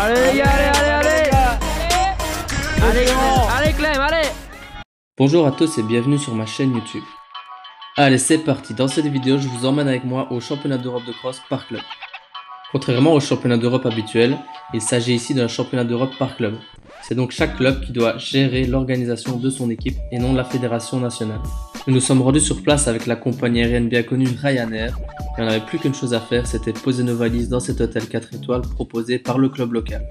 Allez les gars, allez. Allez Clem, allez. Bonjour à tous et bienvenue sur ma chaîne YouTube. Allez, c'est parti. Dans cette vidéo, je vous emmène avec moi au championnat d'Europe de cross par club. Contrairement au championnat d'Europe habituel, il s'agit ici d'un championnat d'Europe par club. C'est donc chaque club qui doit gérer l'organisation de son équipe et non la fédération nationale. Nous nous sommes rendus sur place avec la compagnie aérienne bien connue Ryanair et on n'avait plus qu'une chose à faire, c'était poser nos valises dans cet hôtel 4 étoiles proposé par le club local.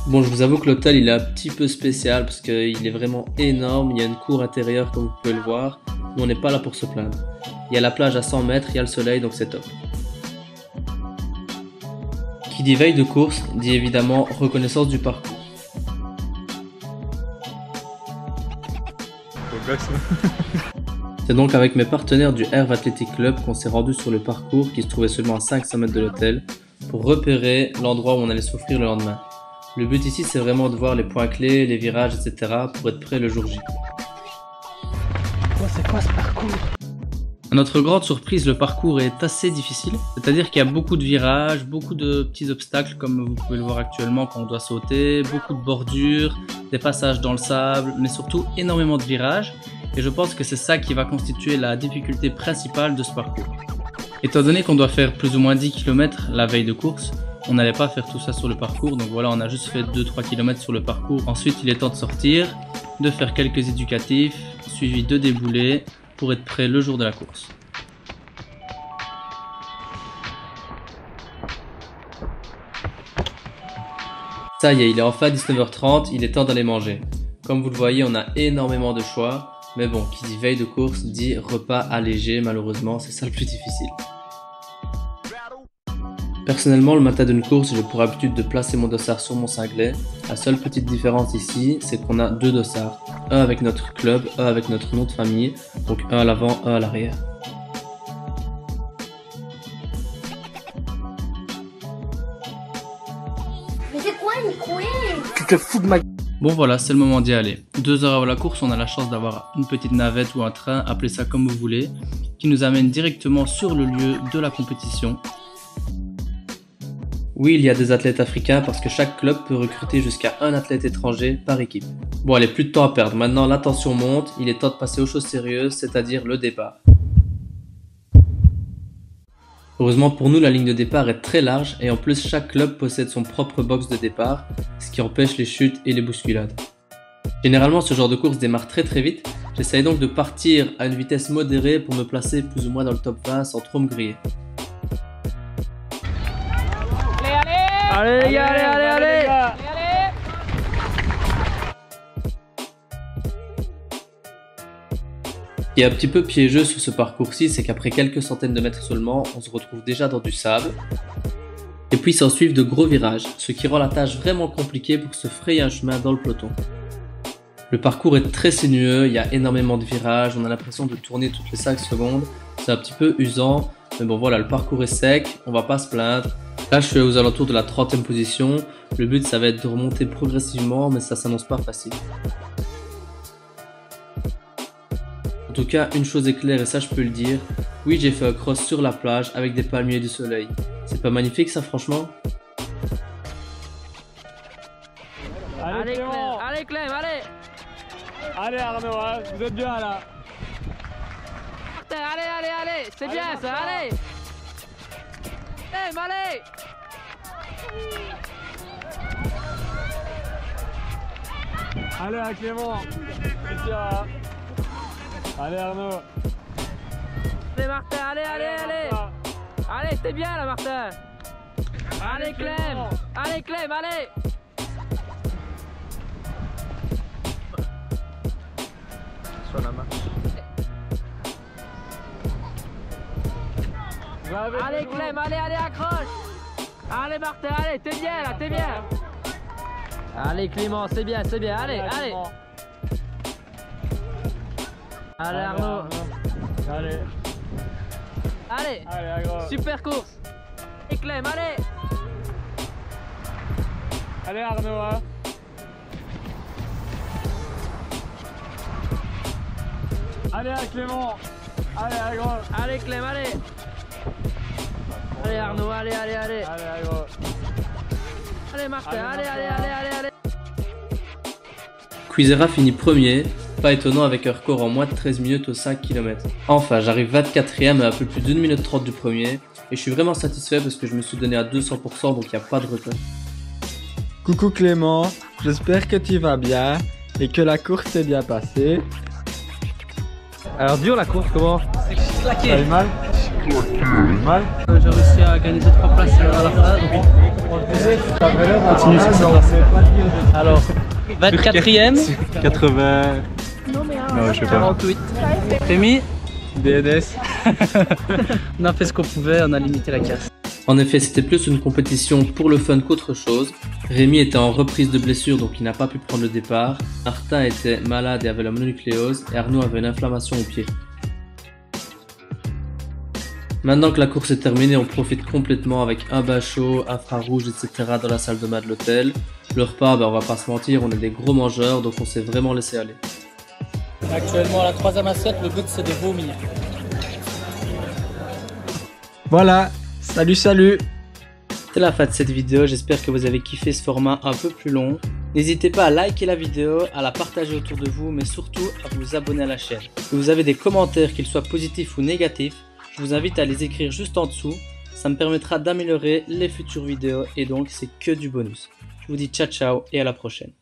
Bon, je vous avoue que l'hôtel il est un petit peu spécial parce qu'il est vraiment énorme, il y a une cour intérieure comme vous pouvez le voir, mais on n'est pas là pour se plaindre. Il y a la plage à 100 mètres, il y a le soleil donc c'est top. Qui dit veille de course dit évidemment reconnaissance du parcours. C'est donc avec mes partenaires du Herve Athletic Club qu'on s'est rendu sur le parcours qui se trouvait seulement à 500 mètres de l'hôtel pour repérer l'endroit où on allait s'offrir le lendemain. Le but ici c'est vraiment de voir les points clés, les virages, etc. pour être prêt le jour J. C'est quoi ce parcours? À notre grande surprise, le parcours est assez difficile, c'est-à-dire qu'il y a beaucoup de virages, beaucoup de petits obstacles comme vous pouvez le voir actuellement quand on doit sauter, beaucoup de bordures, des passages dans le sable, mais surtout énormément de virages, et je pense que c'est ça qui va constituer la difficulté principale de ce parcours. Étant donné qu'on doit faire plus ou moins 10 km la veille de course, on n'allait pas faire tout ça sur le parcours, donc voilà, on a juste fait 2-3 km sur le parcours. Ensuite, il est temps de sortir, de faire quelques éducatifs, suivi de déboulés, pour être prêt le jour de la course. Ça y est, il est enfin 19h30, il est temps d'aller manger. Comme vous le voyez, on a énormément de choix, mais bon, qui dit veille de course dit repas allégé, malheureusement, c'est ça le plus difficile. Personnellement, le matin d'une course, j'ai pour habitude de placer mon dossard sur mon cinglet. La seule petite différence ici, c'est qu'on a deux dossards. Un avec notre club, un avec notre nom de famille. Donc un à l'avant, un à l'arrière. Mais c'est quoi une couille? Tu te fous de ma... Bon voilà, c'est le moment d'y aller. 2 heures avant la course, on a la chance d'avoir une petite navette ou un train, appelez ça comme vous voulez, qui nous amène directement sur le lieu de la compétition. Oui, il y a des athlètes africains parce que chaque club peut recruter jusqu'à un athlète étranger par équipe. Bon allez, plus de temps à perdre, maintenant la tension monte, il est temps de passer aux choses sérieuses, c'est-à-dire le départ. Heureusement pour nous, la ligne de départ est très large et en plus chaque club possède son propre box de départ, ce qui empêche les chutes et les bousculades. Généralement ce genre de course démarre très vite, j'essaye donc de partir à une vitesse modérée pour me placer plus ou moins dans le top 20 sans trop me griller. Allez les gars, allez. Ce qui est un petit peu piégeux sur ce parcours-ci, c'est qu'après quelques centaines de mètres seulement, on se retrouve déjà dans du sable. Et puis s'en suivent de gros virages, ce qui rend la tâche vraiment compliquée pour se frayer un chemin dans le peloton. Le parcours est très sinueux, il y a énormément de virages, on a l'impression de tourner toutes les 5 secondes. C'est un petit peu usant, mais bon voilà, le parcours est sec, on va pas se plaindre. Là je suis aux alentours de la 30e position, le but ça va être de remonter progressivement mais ça s'annonce pas facile. En tout cas une chose est claire et ça je peux le dire, oui j'ai fait un cross sur la plage avec des palmiers et du soleil. C'est pas magnifique ça franchement? Allez Clem, allez. Allez Arnaud, hein, vous êtes bien là. Allez, c'est bien ça, allez. Allez. Allez Clément. Allez Arnaud. Allez Martin, allez. Allez, c'était bien là Martin. Allez Clem, allez. Sur la marche. Allez Clem, allez, accroche. Allez Martin, allez, t'es bien là, t'es bien. Allez Clément, c'est bien, allez. Allez Arnaud. Allez, super course. Et Clem, allez. Allez Arnaud, hein. Allez Clément. Allez gros. Allez Clem, allez. Allez Arnaud, allez. Allez, gros. allez Martin, allez. Quizera finit premier, pas étonnant avec un record en moins de 13 minutes aux 5 km. Enfin, j'arrive 24ème à un peu plus d'1 minute 30 du premier, et je suis vraiment satisfait parce que je me suis donné à 200%, donc il n'y a pas de regret. Coucou Clément, j'espère que tu vas bien et que la course s'est bien passée. Alors dur la course, comment? Claqué. T'as eu mal? Mal? J'ai réussi à gagner 2-3 places à la fin. Continue sur cette lancée. Alors, 24ème. 80... Non, je sais pas. 48. Rémi, DNS. on a fait ce qu'on pouvait, on a limité la casse. En effet, c'était plus une compétition pour le fun qu'autre chose. Rémi était en reprise de blessure, donc il n'a pas pu prendre le départ. Martin était malade et avait la mononucléose, et Arnaud avait une inflammation au pied. Maintenant que la course est terminée, on profite complètement avec un bain chaud, infrarouge, etc. dans la salle de bain de l'hôtel. Le repas, on va pas se mentir, on est des gros mangeurs, donc on s'est vraiment laissé aller. Actuellement, à la 3e assiette, le but c'est de vomir. Voilà, salut. C'est la fin de cette vidéo, j'espère que vous avez kiffé ce format un peu plus long. N'hésitez pas à liker la vidéo, à la partager autour de vous, mais surtout à vous abonner à la chaîne. Si vous avez des commentaires, qu'ils soient positifs ou négatifs, je vous invite à les écrire juste en dessous. Ça me permettra d'améliorer les futures vidéos et donc c'est que du bonus. Je vous dis ciao et à la prochaine.